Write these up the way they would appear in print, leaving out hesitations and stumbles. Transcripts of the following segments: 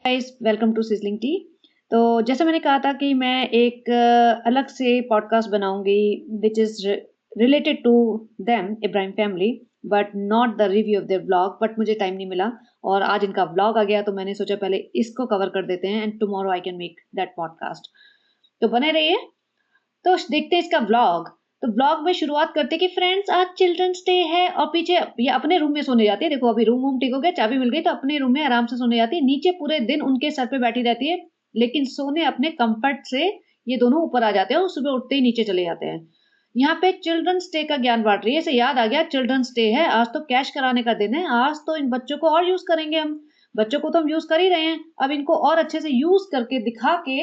Guys, welcome to sizzling tea. तो जैसे मैंने कहा था कि मैं एक अलग से पॉडकास्ट बनाऊंगी which is related to them Ibrahim family, but not the review of their vlog. But मुझे टाइम नहीं मिला और आज इनका व्लॉग आ गया, तो मैंने सोचा पहले इसको कवर कर देते हैं and tomorrow I can make that podcast. तो बने रहिए। तो देखते हैं इसका व्लॉग। तो व्लॉग में शुरुआत करते कि फ्रेंड्स आज चिल्ड्रंस डे है, और पीछे ये अपने रूम में सोने जाती है। देखो अभी रूम ठीक हो गया, चाबी मिल गई, तो अपने रूम में आराम से सोने जाती है। नीचे पूरे दिन उनके सर पे बैठी रहती है, लेकिन सोने अपने कंफर्ट से ये दोनों ऊपर आ जाते हैं और सुबह उठते ही नीचे चले जाते हैं। यहाँ पे चिल्ड्रंस डे का ज्ञान बांट रही है। इसे याद आ गया चिल्ड्रंस डे है, आज तो कैश कराने का दिन है, आज तो इन बच्चों को और यूज करेंगे हम। बच्चों को तो हम यूज कर ही रहे हैं, अब इनको और अच्छे से यूज करके दिखा के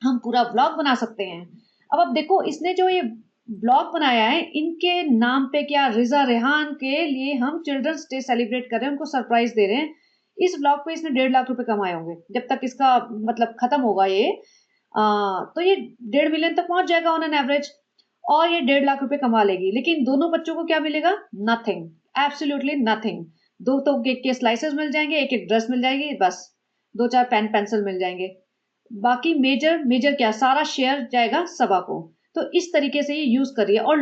हम पूरा व्लॉग बना सकते हैं। अब देखो इसने जो ये ब्लॉग बनाया है, इनके नाम पे क्या रिजा रेहान के लिए हम चिल्ड्रंस डे सेलिब्रेट कर रहे हैं, उनको सरप्राइज दे रहे हैं। इस ब्लॉग पे इसने 1.5 लाख रुपए कमाए होंगे जब तक इसका मतलब खत्म होगा ये। तो ये 1.5 मिलियन तक पहुंच जाएगा ऑन एन एवरेज, और ये 1.5 लाख रुपए कमा लेगी। लेकिन दोनों बच्चों को क्या मिलेगा? Nothing, absolutely nothing. दो तो केक के स्लाइसेस मिल जाएंगे, एक एक ड्रेस मिल जाएगी, बस दो चार पेन पेंसिल मिल जाएंगे। बाकी मेजर मेजर क्या, सारा शेयर जाएगा सबा को। तो इस तरीके से ये यूज कर रही है, और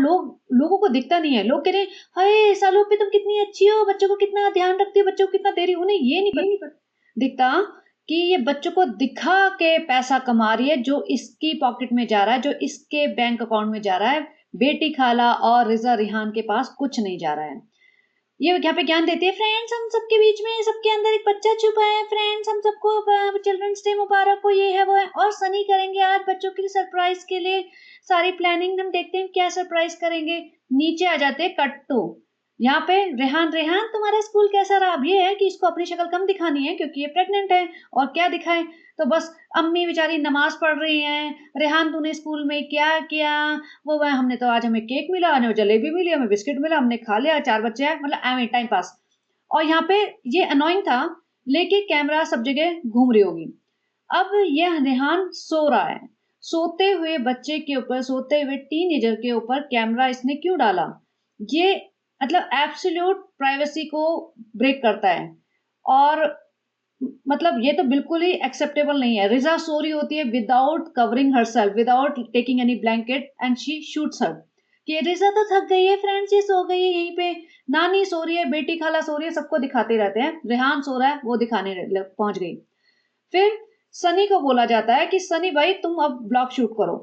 लोगों को दिखता नहीं है। लोग कह रहे हैं हाय सालों पे तुम कितनी अच्छी हो, बच्चों को कितना ध्यान रखती हो, बच्चों को कितना दे रही हो। उन्हें ये नहीं पता दिखता कि ये बच्चों को दिखा के पैसा कमा रही है, जो इसकी पॉकेट में जा रहा है, जो इसके बैंक अकाउंट में जा रहा है। बेटी खाला और रिजा रिहान के पास कुछ नहीं जा रहा है। ये यहाँ पे ज्ञान देती है, फ्रेंड्स हम सबके बीच में, सबके अंदर एक बच्चा छुपा है, फ्रेंड्स हम सबको चिल्ड्रंस डे मुबारक हो, ये है वो है। और सनी करेंगे आज बच्चों के लिए सरप्राइज के लिए सारी प्लानिंग, हम देखते हैं क्या सरप्राइज करेंगे। नीचे आ जाते हैं कट टू। यहाँ पे रेहान रेहान तुम्हारा स्कूल कैसा रहा? अब ये है कि इसको अपनी शक्ल कम दिखानी है क्योंकि ये प्रेग्नेंट है, और क्या दिखाए? तो बस अम्मी बेचारी नमाज पढ़ रही हैं, रेहान तूने स्कूल में क्या किया? वो वह हमने तो आज हमें केक मिला, हमें जलेबी मिली, हमें बिस्किट मिला, हमने खा लिया, 4 बच्चे हैं, मतलब एवं टाइम पास। और यहाँ पे ये अनोइंग था, लेके कैमरा सब जगह घूम रही होगी। अब ये रेहान सो रहा है, सोते हुए बच्चे के ऊपर, सोते हुए टीनेजर के ऊपर कैमरा इसने क्यों डाला? ये मतलब एब्सोल्यूट प्राइवेसी को ब्रेक करता है, और मतलब ये तो बिल्कुल ही एक्सेप्टेबल नहीं है। रिजा सो रही होती है without covering herself, without taking any blanket, and she shoots her कि रिजा तो थक गई है फ्रेंड्स, ये सो गई है यहीं पे, नानी सो रही है, बेटी खाला सो रही है, सबको दिखाते रहते हैं। रेहान सो रहा है, वो दिखाने पहुंच गई। फिर सनी को बोला जाता है कि सनी भाई तुम अब ब्लॉग शूट करो।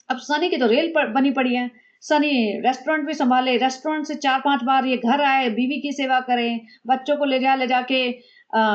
अब सनी की तो बनी पड़ी है। सनी रेस्टोरेंट भी संभाले, रेस्टोरेंट से 4-5 बार ये घर आए, बीवी की सेवा करें, बच्चों को ले जाके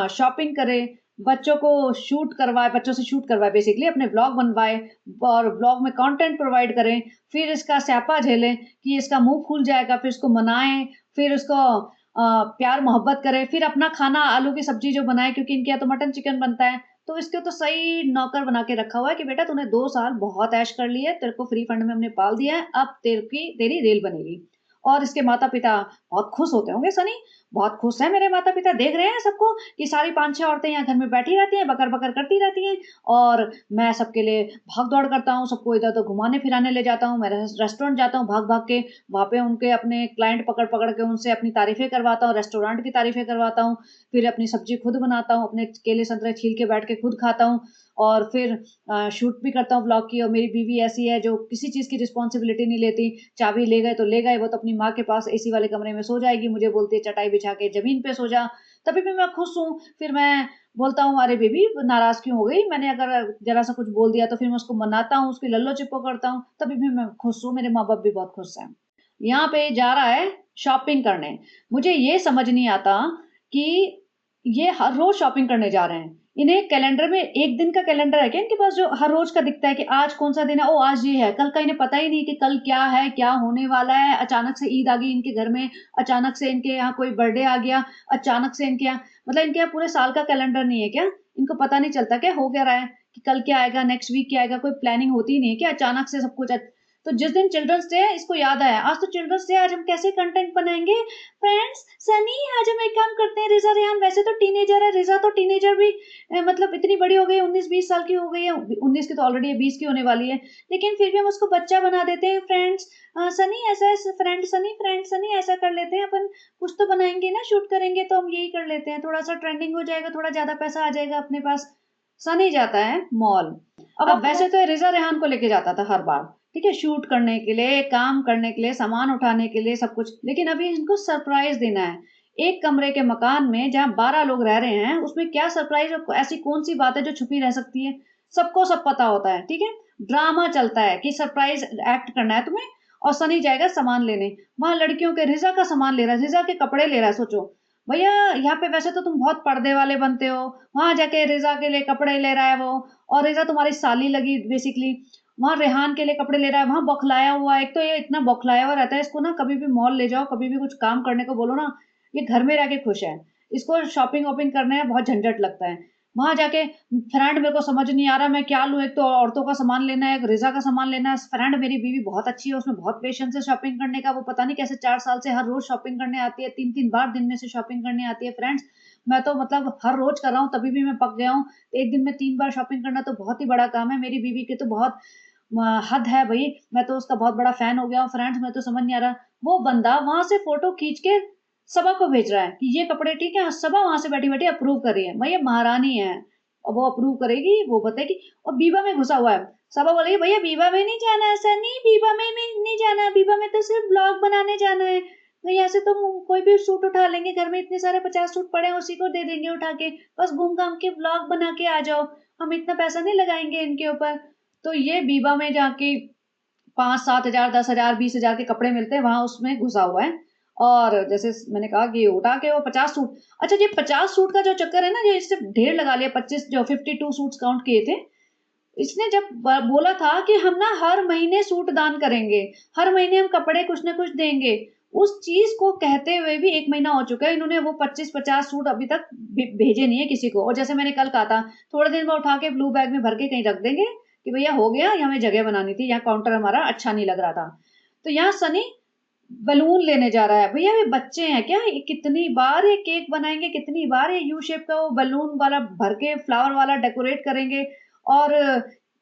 शॉपिंग करे, बच्चों को शूट करवाए, बच्चों से शूट करवाए, बेसिकली अपने ब्लॉग बनवाए, और ब्लॉग में कंटेंट प्रोवाइड करें। फिर इसका स्यापा झेलें कि इसका मुंह फूल जाएगा, फिर इसको मनाएं, फिर उसको प्यार मोहब्बत करें, फिर अपना खाना आलू की सब्जी जो बनाए, क्योंकि इनके यहाँ तो मटन चिकन बनता है। तो इसको तो सही नौकर बना के रखा हुआ है कि बेटा तूने 2 साल बहुत ऐश कर ली है, तेरे को फ्री फंड में हमने पाल दिया है, अब तेरी रेल बनेगी। और इसके माता पिता बहुत खुश होते होंगे। सनी बहुत खुश है, मेरे माता पिता देख रहे हैं सबको कि सारी 5-6 औरतें यहाँ घर में बैठी रहती हैं, बकर बकर करती रहती हैं, और मैं सबके लिए भाग दौड़ करता हूँ, सबको इधर उधर घुमाने फिराने ले जाता हूँ, मैं रेस्टोरेंट जाता हूँ भाग भाग के, वहाँ पे उनके अपने क्लाइंट पकड़ पकड़ के उनसे अपनी तारीफें करवाता हूँ, रेस्टोरेंट की तारीफें करवाता हूँ, फिर अपनी सब्जी खुद बनाता हूँ, अपने केले संतरे छील के बैठ के खुद खाता हूँ, और फिर शूट भी करता हूँ ब्लॉग की। और मेरी बीवी ऐसी है जो किसी चीज़ की रिस्पॉन्सिबिलिटी नहीं लेती, चाबी ले गए तो ले गए, वो तो अपनी माँ के पास एसी वाले कमरे में सो जाएगी, मुझे बोलती है चटाई बिछा के जमीन पे सो जा, तभी भी मैं खुश हूँ। फिर मैं बोलता हूँ अरे बेबी नाराज क्यों हो गई, मैंने अगर जरा सा कुछ बोल दिया तो फिर मैं उसको मनाता हूँ, उसकी लल्लो चिप्पो करता हूँ, तभी भी मैं खुश हूँ, मेरे माँ बाप भी बहुत खुश हैं। यहाँ पे जा रहा है शॉपिंग करने। मुझे ये समझ नहीं आता कि ये हर रोज शॉपिंग करने जा रहे हैं। इन्हें कैलेंडर में एक दिन का कैलेंडर है क्या इनके पास, जो हर रोज का दिखता है कि आज कौन सा दिन है? ओ आज ये है, कल का इन्हें पता ही नहीं कि कल क्या है, क्या होने वाला है। अचानक से ईद आ गई इनके घर में, अचानक से इनके यहाँ कोई बर्थडे आ गया, अचानक से इनके यहाँ, मतलब इनके यहाँ पूरे साल का कैलेंडर नहीं है क्या? इनको पता नहीं चलता क्या हो क्या रहा है, कि कल क्या आएगा, नेक्स्ट वीक क्या आएगा? कोई प्लानिंग होती ही नहीं है क्या? अचानक से सब कुछ तो जिस दिन चिल्ड्रंस डे है इसको याद आया, आज तो चिल्ड्रंस डे, आज हम कैसे कंटेंट बनाएंगे फ्रेंड्स। सनी आज हम एक काम करते हैं, रिजा रेहान वैसे तो टीनेजर है, रिजा तो टीनेजर भी मतलब इतनी बड़ी हो गई, 19-20 साल की हो गई है, 19 की तो ऑलरेडी है, 20 की होने वाली है, लेकिन फिर भी हम उसको बच्चा बना देते हैं। फ्रेंड्स सनी ऐसा, फ्रेंड सनी ऐसा कर लेते हैं अपन, कुछ तो बनाएंगे ना, शूट करेंगे तो हम यही कर लेते हैं, थोड़ा सा ट्रेंडिंग हो जाएगा, थोड़ा ज्यादा पैसा आ जाएगा अपने पास। सनी जाता है मॉल। अब वैसे तो रिजा रेहान को लेके जाता था हर बार, ठीक है, शूट करने के लिए, काम करने के लिए, सामान उठाने के लिए, सब कुछ, लेकिन अभी इनको सरप्राइज देना है। एक कमरे के मकान में जहाँ 12 लोग रह रहे हैं, उसमें क्या सरप्राइज, ऐसी कौन सी बात है जो छुपी रह सकती है, सबको सब पता होता है, ठीक है। ड्रामा चलता है कि सरप्राइज एक्ट करना है तुम्हें, और सनी जाएगा सामान लेने, वहां लड़कियों के, रिजा का सामान ले रहा है, रिजा के कपड़े ले रहा है। सोचो भैया, यहाँ पे वैसे तो तुम बहुत पर्दे वाले बनते हो, वहां जाके रिजा के लिए कपड़े ले रहा है वो, और रिजा तुम्हारी साली लगी बेसिकली, वहां रेहान के लिए कपड़े ले रहा है, वहां बौखलाया हुआ है। एक तो ये इतना बौखलाया हुआ रहता है, इसको ना कभी भी मॉल ले जाओ, कभी भी कुछ काम करने को बोलो ना, ये घर में रह के खुश है, इसको शॉपिंग वॉपिंग करने में बहुत झंझट लगता है। वहां जाके फ्रेंड मेरे को समझ नहीं आ रहा मैं क्या लूं, एक तो औरतों का सामान लेना है, एक रिजा का सामान लेना है, फ्रेंड मेरी बीवी बहुत अच्छी है, उसमें बहुत पेशेंस है शॉपिंग करने का, वो पता नहीं कैसे 4 साल से हर रोज शॉपिंग करने आती है, 3-3 बार दिन में से शॉपिंग करने आती है। फ्रेंड्स मैं तो मतलब हर रोज कर रहा हूँ, तभी भी मैं पक गया हूँ, एक दिन में 3 बार शॉपिंग करना तो बहुत ही बड़ा काम है, मेरी बीवी के तो बहुत हद है भाई, मैं तो उसका बहुत बड़ा फैन हो गया हूँ। फ्रेंड्स मैं तो समझ नहीं आ रहा, वो बंदा वहां से फोटो खींच के सबा को भेज रहा है कि ये कपड़े ठीक है, सबा वहां से बैठी बैठी अप्रूव कर रही है, भैया महारानी है, और वो अप्रूव करेगी, वो बताएगी। और बीबा में घुसा हुआ है, सबा बोलेगी भैया बीबा में नहीं जाना है, सर नहीं बीबा में नहीं जाना है, बीबा में तो सिर्फ ब्लॉग बनाने जाना है, तो यहाँ से तो कोई भी सूट उठा लेंगे, घर में इतने सारे 50 सूट पड़े हैं, उसी को दे देंगे उठा के, बस घूम घाम के ब्लॉग बना के आ जाओ, हम इतना पैसा नहीं लगाएंगे इनके ऊपर। तो ये बीबा में जाके 5-7 हजार, 10 हजार, 20 हजार के कपड़े मिलते हैं, वहां उसमें घुसा हुआ है। और जैसे मैंने कहा कि उठा के वो 50 सूट, अच्छा ये 50 सूट का जो चक्कर है ना, ये इससे ढेर लगा लिया, 25 जो 52 सूट काउंट किए थे इसने, जब बोला था कि हम ना हर महीने सूट दान करेंगे, हर महीने हम कपड़े कुछ ना कुछ देंगे, उस चीज को कहते हुए भी 1 महीना हो चुका है, इन्होंने वो 25-50 सूट अभी तक भेजे नहीं है किसी को। और जैसे मैंने कल कहा था, थोड़े दिन में उठा के ब्लू बैग में भर के कहीं रख देंगे कि भैया हो गया, हमें जगह बनानी थी, यहाँ काउंटर हमारा अच्छा नहीं लग रहा था। तो यहाँ सनी बलून लेने जा रहा है, भैया ये बच्चे हैं क्या, ये कितनी बार ये केक बनाएंगे, कितनी बार ये यू शेप का वो बलून वाला भर के फ्लावर वाला डेकोरेट करेंगे, और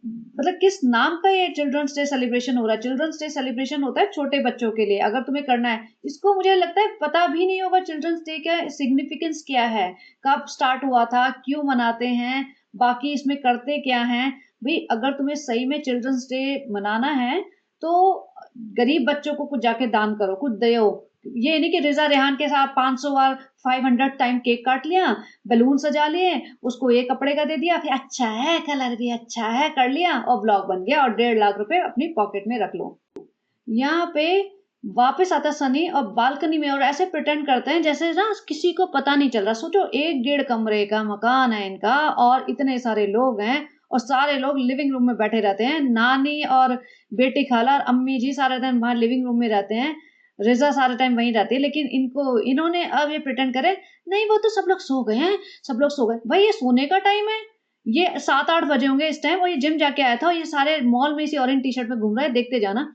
मतलब किस नाम का ये चिल्ड्रंस डे सेलिब्रेशन हो रहा है। चिल्ड्रंस डे सेलिब्रेशन होता है छोटे बच्चों के लिए, अगर तुम्हें करना है, इसको मुझे लगता है पता भी नहीं होगा चिल्ड्रंस डे का सिग्निफिकेंस क्या है, कब स्टार्ट हुआ था, क्यों मनाते हैं, बाकी इसमें करते क्या हैं। भाई अगर तुम्हें सही में चिल्ड्रंस डे मनाना है तो गरीब बच्चों को कुछ जाके दान करो, कुछ दो। ये नहीं कि रिजा रेहान के साथ 500 बार 500 टाइम केक काट लिया, बलून सजा लिए, उसको एक कपड़े का दे दिया, फिर अच्छा है, कलर भी अच्छा है कर लिया, और ब्लॉग बन गया, और 1.5 लाख रुपए अपनी पॉकेट में रख लो। यहाँ पे वापस आता सनी और बालकनी में, और ऐसे प्रिटेंड करते हैं जैसे ना किसी को पता नहीं चल रहा। सोचो 1-1.5 कमरे का मकान है इनका, और इतने सारे लोग हैं, और सारे लोग लिविंग रूम में बैठे रहते हैं, नानी और बेटी खाला और अम्मी जी सारे दिन वहां लिविंग रूम में रहते हैं, रिजा सारा टाइम वहीं रहती है, लेकिन इन्होंने अब ये प्रिटेंड करे नहीं वो तो सब लोग सो गए हैं, सब लोग सो गए। भाई ये सोने का टाइम है, ये 7-8 बजे होंगे इस टाइम, और ये जिम जाके आया था, और ये सारे मॉल में इसी ऑरेंज टी शर्ट में घूम रहा है, देखते जाना।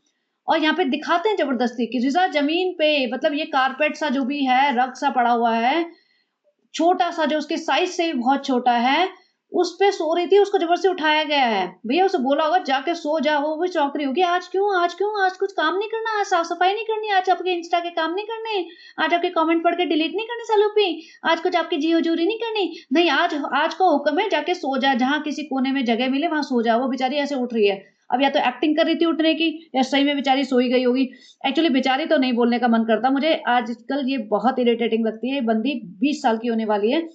और यहाँ पे दिखाते हैं जबरदस्ती कि रिजा जमीन पे, मतलब ये कारपेट सा जो भी है, रग सा पड़ा हुआ है, छोटा सा, जो उसके साइज से भी बहुत छोटा है, उस पे सो रही थी, उसको जबरदस्ती उठाया गया है। भैया उसे बोला होगा जाके सो जा, वो भी चौंक रही होगी, आज क्यों, आज क्यों, आज कुछ काम नहीं करना, आज साफ सफाई नहीं करनी, आज आपके इंस्टा के काम नहीं करने, आज आपके कमेंट पढ़ के डिलीट नहीं करने सालूपी, आज कुछ आपकी जी हजूरी नहीं करनी, नहीं आज आज का हुक्म है जाके सो जा, जहां किसी कोने में जगह मिले वहां सो जा। वो बेचारी ऐसे उठ रही है, अब या तो एक्टिंग कर रही थी उठने की, या सही में बेचारी सोई गई होगी। एक्चुअली बेचारी तो नहीं बोलने का मन करता मुझे, आजकल ये बहुत इरिटेटिंग लगती है, बंदी 20 साल की होने वाली है,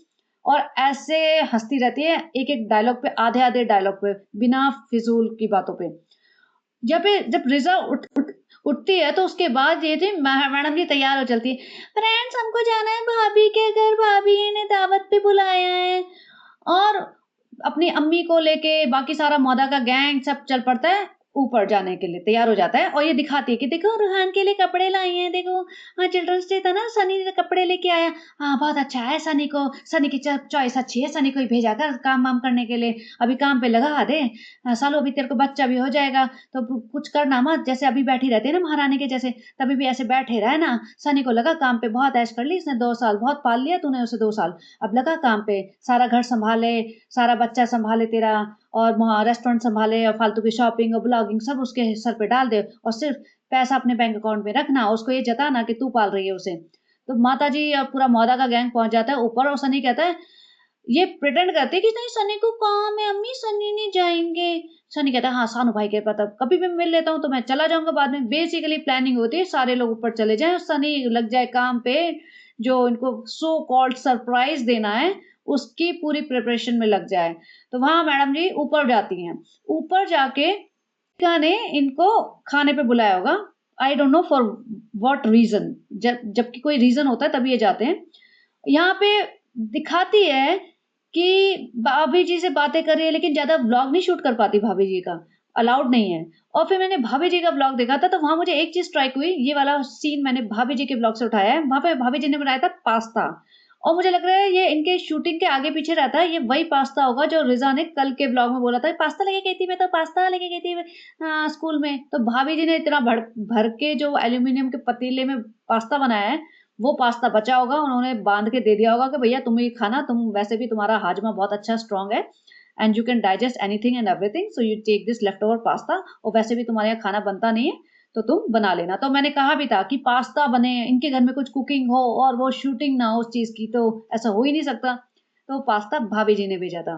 और ऐसे हंसती रहती है एक एक डायलॉग पे, आधे आधे डायलॉग पे, बिना फिजूल की बातों पे। जब रिजा उठती है तो उसके बाद ये थी मैडम जी तैयार हो चलती है, फ्रेंड्स हमको जाना है भाभी के घर, भाभी ने दावत पे बुलाया है, और अपनी अम्मी को लेके बाकी सारा मौदा का गैंग सब चल पड़ता है ऊपर जाने के लिए तैयार हो जाता है और ये दिखाती है कि देखो रुहान के लिए कपड़े लाई हैं, देखो हाँ चिल्ड्रंस डे था ना, सनी ने कपड़े लेके आया, हाँ बहुत अच्छा है, सनी की चॉइस अच्छी है, सनी को ही भेजा कर काम वाम करने के लिए, अभी काम पे लगा दे, सालों अभी तेरे को बच्चा भी हो जाएगा तो कुछ करना मत, जैसे अभी बैठी रहती है ना महारानी के जैसे, तभी भी ऐसे बैठे रहे ना। सनी को लगा काम पे बहुत ऐश कर ली इसने, 2 साल बहुत पाल लिया तूने उसे, 2 साल अब लगा काम पे, सारा घर संभाले, सारा बच्चा संभाले तेरा, और वहाँ रेस्टोरेंट संभाले, और फालतू की शॉपिंग और ब्लॉगिंग सब उसके सर पे डाल दे, और सिर्फ पैसा अपने बैंक अकाउंट में रखना, उसको ये जताना कि तू पाल रही है उसे। तो माता जी और पूरा मौदा का गैंग पहुंच जाता है ऊपर, और सनी कहता है, ये प्रिटेंड करते हैं कि नहीं सनी को काम है अम्मी, सनी नहीं जाएंगे। सनी कहता है हाँ सानू भाई के पता कभी भी मिल लेता हूँ तो मैं चला जाऊंगा बाद में। बेसिकली प्लानिंग होती है सारे लोग ऊपर चले जाएं और सनी लग जाए काम पे, जो इनको सो कॉल्ड सरप्राइज देना है उसकी पूरी प्रिपरेशन में लग जाए। तो वहां मैडम जी ऊपर जाती हैं, ऊपर जाके का ने इनको खाने पे बुलाया होगा, I don't know for what reason, जबकि कोई रीजन होता है तभी ये जाते हैं। यहाँ पे दिखाती है कि भाभी जी से बातें कर रही है, लेकिन ज्यादा व्लॉग नहीं शूट कर पाती भाभी जी का, अलाउड नहीं है। और फिर मैंने भाभी जी का व्लॉग देखा था, तो वहां मुझे एक चीज स्ट्राइक हुई, ये वाला सीन मैंने भाभी जी के व्लॉग से उठाया है। वहां पे भाभी जी ने बनाया था पास्ता, और मुझे लग रहा है ये इनके शूटिंग के आगे पीछे रहता है, ये वही पास्ता होगा जो रिजा ने कल के व्लॉग में बोला था, पास्ता लेके गई थी मैं, तो पास्ता लेके गई थी स्कूल में। तो भाभी जी ने इतना भर भर के जो एल्यूमिनियम के पतीले में पास्ता बनाया है, वो पास्ता बचा होगा, उन्होंने बांध के दे दिया होगा कि भैया तुम ये खाना, तुम वैसे भी तुम्हारा हाजमा बहुत अच्छा स्ट्रांग है, and you can digest anything and everything, so you take this leftover pasta, और वैसे भी तुम्हारे यहाँ खाना बनता नहीं है तो तुम बना लेना। तो मैंने कहा भी था कि पास्ता बने, इनके घर में कुछ कुकिंग हो और वो शूटिंग ना हो उस चीज की, तो ऐसा हो ही नहीं सकता। तो पास्ता भाभी जी ने भेजा था।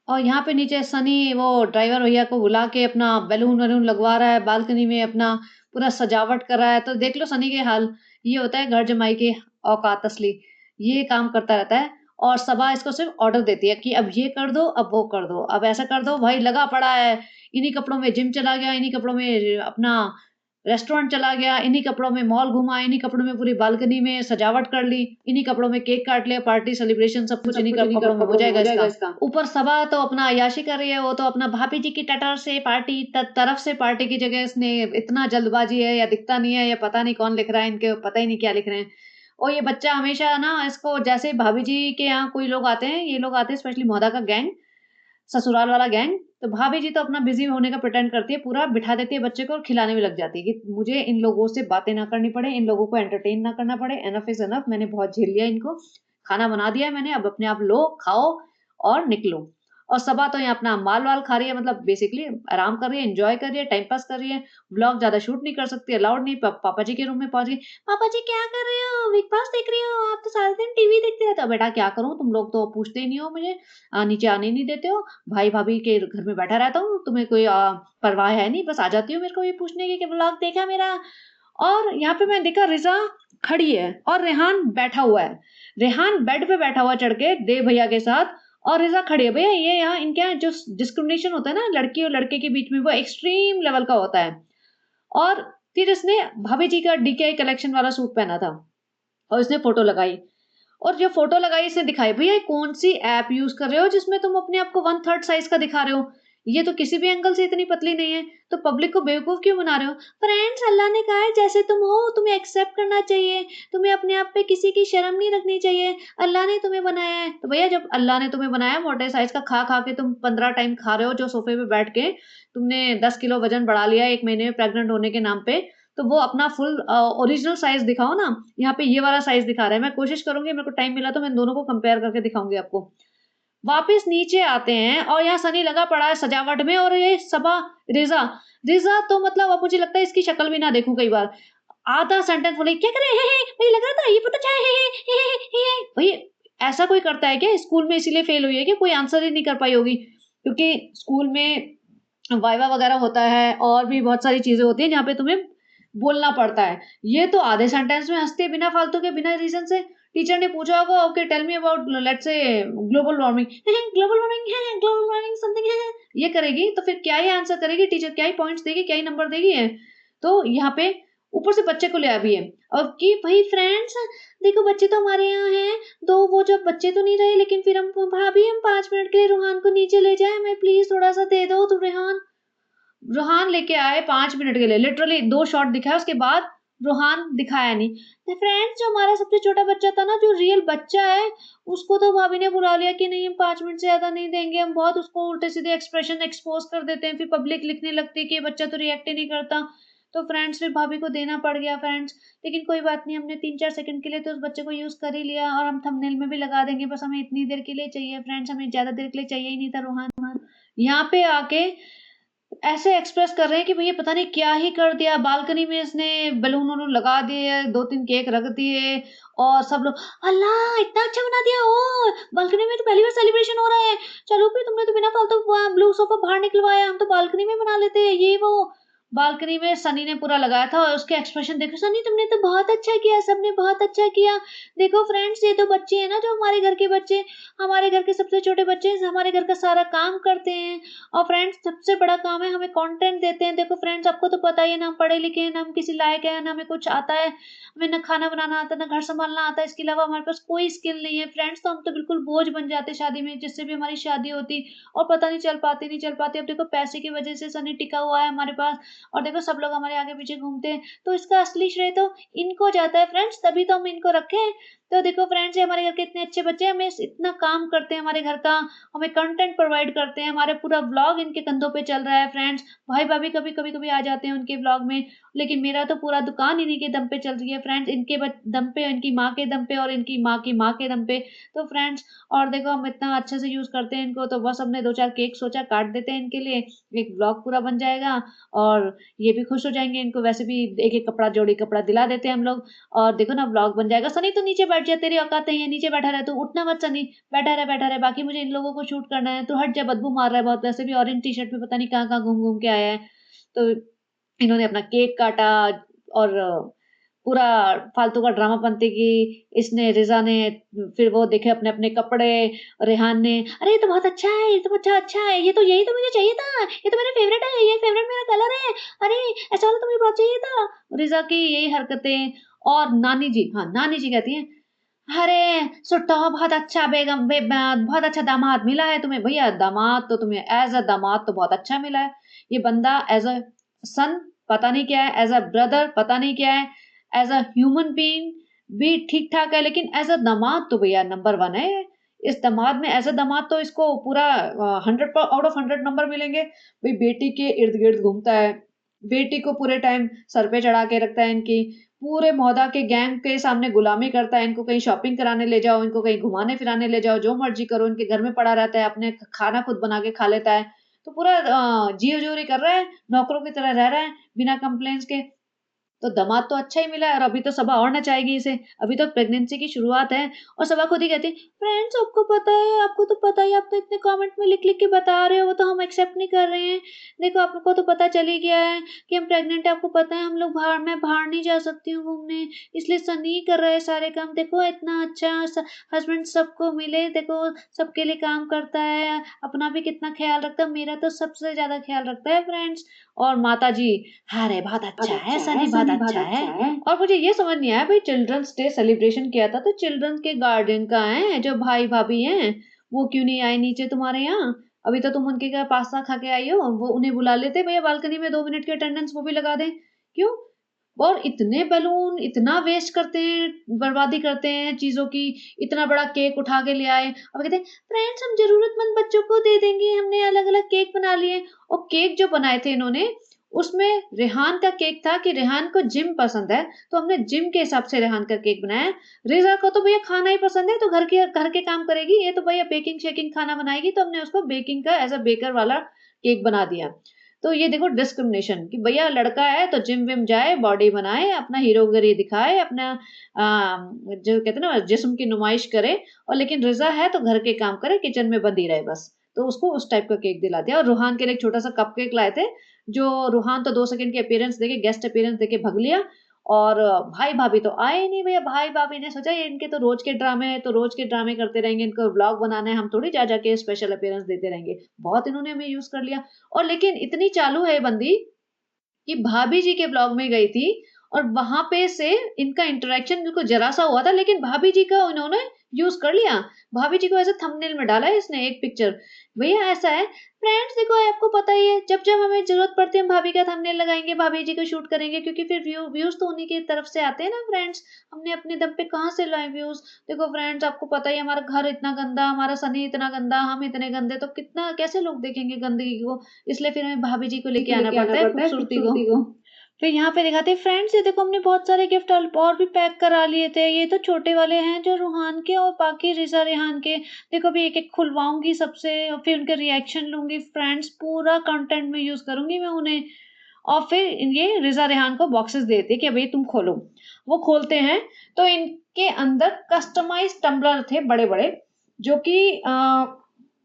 और यहाँ पे नीचे सनी वो ड्राइवर भैया को बुला के अपना बैलून वैलून लगवा रहा है, बालकनी में अपना पूरा सजावट कर रहा है। तो देख लो सनी के हाल, ये होता है घर जमाई के औकात असली, ये काम करता रहता है। और सबा इसको सिर्फ ऑर्डर देती है कि अब ये कर दो, अब वो कर दो, अब ऐसा कर दो, भाई लगा पड़ा है, इन्हीं कपड़ों में जिम चला गया, इन्हीं कपड़ों में अपना रेस्टोरेंट चला गया, इन्हीं कपड़ों में मॉल घुमा, इन्हीं कपड़ों में पूरी बालकनी में सजावट कर ली, इन्हीं कपड़ों में केक काट लिया, पार्टी सेलिब्रेशन सब कुछ इन्हीं कपड़ों में हो जाएगा इसका। ऊपर सबा तो अपना अय्याशी कर रही है, वो तो अपना भाभी जी की टटर से पार्टी तरफ से पार्टी की जगह इसने इतना जल्दबाजी है, या दिखता नहीं है, या पता नहीं कौन लिख रहा है, इनके पता ही नहीं क्या लिख रहे हैं। और ये बच्चा हमेशा ना इसको, जैसे भाभी जी के यहाँ कोई लोग आते हैं, ये लोग आते हैं स्पेशली मोदा का गैंग, ससुराल वाला गैंग, तो भाभी जी तो अपना बिजी होने का प्रिटेंड करती है, पूरा बिठा देती है बच्चे को और खिलाने में लग जाती है कि मुझे इन लोगों से बातें ना करनी पड़े, इन लोगों को एंटरटेन ना करना पड़े, एनफ इज एनफ, मैंने बहुत झेल लिया इनको, खाना बना दिया है मैंने, अब अपने आप लो खाओ और निकलो। और सबा तो यहाँ अपना माल वाल खा रही है, मतलब बेसिकली आराम कर रही है, एंजॉय कर रही है, टाइम पास कर रही है, व्लॉग ज्यादा शूट नहीं कर सकती, अलाउड नहीं। पापा जी के रूम में पहुंच गई, पापा जी क्या कर रहे हो, बिग बॉस देख रही हो, आप तो सारा दिन टीवी देखते रहते हो। बेटा क्या करूं, तुम लोग तो पूछते ही नहीं हो मुझे, नीचे आने नहीं देते हो, भाई भाभी के घर में बैठा रहता हूँ, तुम्हें कोई परवाह है नहीं, बस आ जाती हो मेरे को ये पूछने की कि व्लॉग देखा मेरा। और यहाँ पे मैं देखा रिजा खड़ी है और रेहान बैठा हुआ है, रेहान बेड पे बैठा हुआ चढ़ के देव भैया के साथ, और रिजा खड़ी है। भैया ये यहाँ इनके यहाँ जो डिस्क्रिमिनेशन होता है ना लड़की और लड़के के बीच में, वो एक्सट्रीम लेवल का होता है। और फिर इसने भाभी जी का डीके कलेक्शन वाला सूट पहना था और इसने फोटो लगाई, और जो फोटो लगाई इसने दिखाई, भैया ये कौन सी ऐप यूज कर रहे हो जिसमें तुम अपने आप को 1/3 साइज का दिखा रहे हो, ये तो किसी भी एंगल से इतनी पतली नहीं है, तो पब्लिक को बेवकूफ क्यों बना रहे हो। फ्रेंड्स अल्लाह ने कहा है जैसे तुम हो तुम्हें एक्सेप्ट करना चाहिए, तुम्हें अपने आप पे किसी की शर्म नहीं रखनी चाहिए, अल्लाह ने तुम्हें बनाया है। तो भैया जब अल्लाह ने तुम्हें बनाया मोटे साइज का, खा खा के तुम 15 टाइम खा रहे हो, जो सोफे पे बैठ के तुमने 10 किलो वजन बढ़ा लिया 1 महीने में प्रेग्नेंट होने के नाम पे, तो वो अपना फुल ओरिजिनल साइज दिखाओ ना। यहाँ पे ये वाला साइज दिखा रहा है, मैं कोशिश करूंगी, मेरे को टाइम मिला तो मैं दोनों को कंपेयर करके दिखाऊंगी आपको। वापस नीचे आते हैं और यहाँ सनी लगा पड़ा है सजावट में, और ये सबा, रिजा, रिजा तो मतलब अब मुझे लगता है इसकी शक्ल भी ना देखूं कई बार, आधा सेंटेंस बोले क्या करे हे भाई, लग रहा था ये पता चाहे हे भाई, ऐसा कोई करता है क्या स्कूल में, इसीलिए फेल हुई है कि कोई आंसर ही नहीं कर पाई होगी, क्योंकि स्कूल में वाइवा वगैरह होता है और भी बहुत सारी चीजें होती हैं जहाँ पे तुम्हें बोलना पड़ता है। ये तो आधे सेंटेंस में हंसते बिना फालतू के, बिना रीजन से। टीचर ने पूछा होगा okay tell me about let's say global warming, global warming है, ग्लोबल वार्मिंग समथिंग है, ये करेगी तो फिर क्या ही आंसर करेगी टीचर, क्या ही पॉइंट्स देगी, क्या ही नंबर देगी है। तो यहाँ पे ऊपर से बच्चे को ले आ भी है और कि भाई फ्रेंड्स देखो बच्चे तो हमारे यहाँ हैं, दो वो जब बच्चे तो नहीं रहे, लेकिन फिर हम भाभी हम 5 मिनट के लिए रूहान को नीचे ले जाए, मैं प्लीज थोड़ा सा दे दो तुम रेहान। रोहान लेके आए 5 मिनट के लिए, लिटरली 2 शॉट दिखाया, उसके बाद रोहान दिखाया नहीं। तो फ्रेंड्स जो हमारा सबसे छोटा बच्चा था ना, जो रियल बच्चा है, उसको तो भाभी ने बुला लिया कि नहीं हम 5 मिनट से ज्यादा नहीं देंगे, हम बहुत उसको उल्टे सीधे एक्सप्रेशन एक्सपोज कर देते हैं, फिर पब्लिक लिखने लगती है कि ये बच्चा तो रिएक्ट ही नहीं करता। तो फ्रेंड्स फिर भाभी को देना पड़ गया फ्रेंड्स। लेकिन कोई बात नहीं, हमने 3-4 सेकंड के लिए तो उस बच्चे को यूज कर ही लिया, और हम थंबनेल में भी लगा देंगे, बस हमें इतनी देर के लिए चाहिए फ्रेंड्स, हमें ज्यादा देर के लिए चाहिए ही नहीं था रोहान। यहाँ पे आके ऐसे एक्सप्रेस कर रहे हैं कि भैया पता नहीं क्या ही कर दिया, बालकनी में इसने बैलून वलून लगा दिए, 2-3 केक रख दिए, और सब लोग अल्लाह इतना अच्छा बना दिया, ओ बालकनी में तो पहली बार सेलिब्रेशन हो रहा है, चलो फिर तुमने तो बिना फालतू ब्लू सोफा बाहर निकलवाया, हम तो बालकनी में बना लेते हैं ये वो। बालकनी में सनी ने पूरा लगाया था, और उसके एक्सप्रेशन देखो, सनी तुमने तो बहुत अच्छा किया, सबने बहुत अच्छा किया। देखो फ्रेंड्स ये तो बच्चे हैं ना, जो हमारे घर के बच्चे, हमारे घर के सबसे छोटे बच्चे हमारे घर का सारा काम करते हैं, और फ्रेंड्स सबसे बड़ा काम है हमें कंटेंट देते हैं। देखो फ्रेंड्स आपको तो पता ही है ना, हम पढ़े लिखे हैं ना, हम किसी लायक है ना, हमें कुछ आता है, हमें ना खाना बनाना आता है ना घर संभालना आता है, इसके अलावा हमारे पास कोई स्किल नहीं है फ्रेंड्स। तो हम तो बिल्कुल बोझ बन जाते शादी में, जिससे भी हमारी शादी होती और पता नहीं चल पाती। अब देखो पैसे की वजह से सनी टिका हुआ है हमारे पास, और देखो सब लोग हमारे आगे पीछे घूमते हैं, तो इसका असली श्रेय तो इनको जाता है फ्रेंड्स, तभी तो हम इनको रखे हैं। तो देखो फ्रेंड्स ये हमारे घर के इतने अच्छे बच्चे हैं, हमें इतना काम करते हैं हमारे घर का, हमें कंटेंट प्रोवाइड करते हैं, हमारे पूरा व्लॉग इनके कंधों पे चल रहा है फ्रेंड्स। भाई भाभी कभी कभी कभी आ जाते हैं उनके व्लॉग में, लेकिन मेरा तो पूरा दुकान इन्हीं के दम पे चल रही है फ्रेंड्स, इनके दम पे, इनकी माँ के दम पे, और इनकी माँ की माँ के दम पे। तो फ्रेंड्स और देखो हम इतना अच्छे से यूज करते हैं इनको, तो बस हमने 2-4 केक सोचा काट देते हैं इनके लिए, एक व्लॉग पूरा बन जाएगा, और ये भी खुश हो जाएंगे। इनको वैसे भी एक एक कपड़ा, जोड़ी कपड़ा दिला देते हैं हम लोग, और देखो ना व्लॉग बन जाएगा। सनी तो नीचे बैठ जा, तेरी औकात नहीं है, नीचे बैठा रहे, तू उठना मत सनी, बैठा रहे, बाकी मुझे इन लोगों को शूट करना है, तो हट जा, बदबू मार रहा है बहुत, वैसे भी ऑरेंज टी शर्ट में पता नहीं कहाँ कहाँ घूम घूम के आया है। तो इन्होंने अपना केक काटा, और पूरा फालतू का ड्रामा बनती की इसने, रिजा ने, फिर वो देखे अपने अपने कपड़े, रेहान ने, अरे ये तो बहुत अच्छा है, ये तो अच्छा अच्छा है, ये तो यही तो मुझे चाहिए था, ये तो मेरा फेवरेट है, ये फेवरेट मेरा कलर है, अरे ऐसा वाला तो मुझे बहुत चाहिए था। रिजा की यही हरकतें। और नानी जी, हाँ नानी जी कहती हैं, अरे सुट्टा बहुत अच्छा बहुत अच्छा दामाद मिला है तुम्हें। भैया दामाद तो तुम्हें एज अ दामाद तो बहुत अच्छा मिला है, ये बंदा एज अ सन पता नहीं क्या है, एज अ ब्रदर पता नहीं क्या है, एज अ ह्यूमन बीइंग भी ठीक ठाक है, लेकिन एज अ दामाद तो भैया नंबर 1 है। इस दामाद में, एज अ दामाद तो इसको पूरा 100 आउट ऑफ 100 नंबर मिलेंगे। भाई बेटी के इर्द गिर्द घूमता है, बेटी को पूरे टाइम सर पे चढ़ा के रखता है इनकी, पूरे मोहल्ला के गैंग के सामने गुलामी करता है, इनको कहीं शॉपिंग कराने ले जाओ, इनको कहीं घुमाने फिराने ले जाओ, जो मर्जी करो, इनके घर में पड़ा रहता है, अपने खाना खुद बना के खा लेता है। तो पूरा जी हजूरी कर रहा है, नौकरों की तरह रह रहा है बिना कंप्लेंट्स के। तो दामाद तो अच्छा ही मिला है, और अभी तो सबा और नचाएगी इसे, अभी तो प्रेगनेंसी की शुरुआत है। और सबा खुद ही कहती है, फ्रेंड्स आपको पता है, आपको तो पता ही, आप तो इतने कमेंट में लिख लिख के बता रहे हो, वो तो हम एक्सेप्ट नहीं कर रहे हैं। देखो आपको तो पता चल ही गया है कि हम प्रेग्नेंट है, आपको पता है, हम लोग बाहर, मैं बाहर नहीं जा सकती हूँ घूमने, इसलिए सनी ही कर रहा है सारे काम। देखो इतना अच्छा हस्बैंड सबको मिले, देखो सबके लिए काम करता है, अपना भी कितना ख्याल रखता है, मेरा तो सबसे ज्यादा ख्याल रखता है फ्रेंड्स। और माता जी, अरे बहुत अच्छा है सनी, बहुत अच्छा है। और मुझे ये समझ नहीं आया भाई, चिल्ड्रंस डे सेलिब्रेशन किया था तो चिल्ड्रंस के गार्डन का है, जो भाई भाभी हैं वो क्यों नहीं आए नीचे तुम्हारे यहाँ? अभी तो तुम उनके घर पास्ता खा के आई हो, वो उन्हें बुला लेते भैया बालकनी में, 2 मिनट की अटेंडेंस वो भी लगा दें। क्यों? और इतने बैलून इतना वेस्ट करते हैं, बर्बादी करते हैं चीजों की, इतना बड़ा केक उठा के ले आए, अब कहते हैं फ्रेंड्स हम जरूरतमंद बच्चों को दे देंगे, हमने अलग अलग केक बना लिए। और केक जो बनाए थे इन्होंने, उसमें रेहान का केक था कि रेहान को जिम पसंद है, तो हमने जिम के हिसाब से रेहान का केक बनाया। रिजा को तो भैया खाना ही पसंद है, तो घर के काम करेगी, ये तो भैया बेकिंग शेकिंग खाना बनाएगी, तो हमने उसको बेकिंग का एज अ बेकर वाला केक बना दिया। तो ये देखो डिस्क्रिमिनेशन, कि भैया लड़का है तो जिम विम जाए, बॉडी बनाए, अपना हीरोगिरी दिखाए, अपना जो कहते हैं ना जिस्म की नुमाइश करे, और लेकिन रिजा है तो घर के काम करे, किचन में बंदी रहे बस। तो उसको उस टाइप का केक दिला दिया। और रूहान के लिए एक छोटा सा कप केक लाए थे, जो रूहान तो 2 सेकंड की अपीयरेंस देके, गेस्ट अपीयरेंस देके भग लिया। और भाई भाभी तो आए ही नहीं भैया, भाई भाभी ने सोचा ये इनके तो रोज के ड्रामे हैं, तो रोज के ड्रामे करते रहेंगे, इनको व्लॉग बनाना है, हम थोड़ी जा जाके स्पेशल अपीयरेंस देते रहेंगे। बहुत इन्होंने हमें यूज कर लिया। और लेकिन इतनी चालू है ये बंदी कि भाभी जी के ब्लॉग में गई थी, और वहां पे से इनका इंटरेक्शन बिल्कुल जरा सा हुआ था, लेकिन भाभी जी का इन्होंने यूज कर लिया, भाभी जी को ऐसे थंबनेल में डाला है इसने एक पिक्चर, भैया ऐसा है फ्रेंड्स, देखो आपको पता ही है जब जब हमें जरूरत पड़ती है हम भाभी का थंबनेल लगाएंगे, भाभी जी को शूट करेंगे, क्योंकि फिर व्यूज तो उन्हीं की तरफ से आते हैं ना फ्रेंड्स, हमने अपने दम पे कहाँ से लाए व्यूज। देखो फ्रेंड्स आपको पता ही है, हमारा घर इतना गंदा, हमारा सनी इतना गंदा, हम इतने गंदे, तो कितना कैसे लोग देखेंगे गंदगी को, इसलिए फिर हमें भाभी जी को लेके आना पड़ता है खूबसूरती को। फिर यहाँ पे दिखाते हैं फ्रेंड्स, ये देखो हमने बहुत सारे गिफ्ट और भी पैक करा लिए थे, ये तो छोटे वाले हैं जो रूहान के और बाकी रिजा रेहान के। देखो अभी एक एक खुलवाऊंगी सबसे और फिर उनके रिएक्शन लूंगी फ्रेंड्स, पूरा कंटेंट में यूज करूंगी मैं उन्हें। और फिर ये रिजा रेहान को बॉक्सेस देते कि भाई तुम खोलो, वो खोलते हैं तो इनके अंदर कस्टमाइज टम्बलर थे बड़े बड़े, जो कि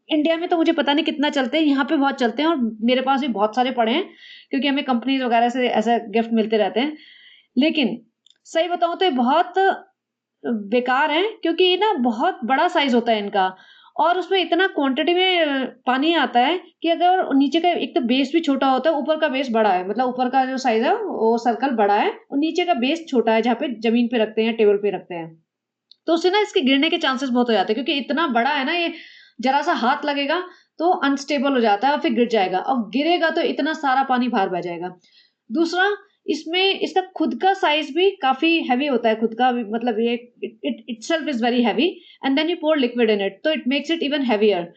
इंडिया में तो मुझे पता नहीं कितना चलते हैं, यहाँ पे बहुत चलते हैं और मेरे पास भी बहुत सारे पड़े हैं, क्योंकि हमें कंपनीज वगैरह से ऐसे गिफ्ट मिलते रहते हैं। लेकिन सही बताऊं तो ये बहुत बेकार है, क्योंकि ये ना बहुत बड़ा साइज होता है इनका, और उसमें इतना क्वांटिटी में पानी आता है कि अगर नीचे का एक तो बेस भी छोटा होता है, ऊपर का बेस बड़ा है, मतलब ऊपर का जो साइज है वो सर्कल बड़ा है और नीचे का बेस छोटा है, जहाँ पे जमीन पे रखते हैं, टेबल पे रखते हैं, तो उससे ना इसके गिरने के चांसेस बहुत हो जाते हैं, क्योंकि इतना बड़ा है ना ये, जरा सा हाथ लगेगा तो अनस्टेबल हो जाता है और फिर गिर जाएगा, और गिरेगा तो इतना सारा पानी बाहर बह जाएगा। दूसरा, इसमें इसका खुद का साइज भी काफी हैवी होता है, खुद का मतलब ये it itself is very heavy, and then you pour liquid in it, तो it makes it even heavier.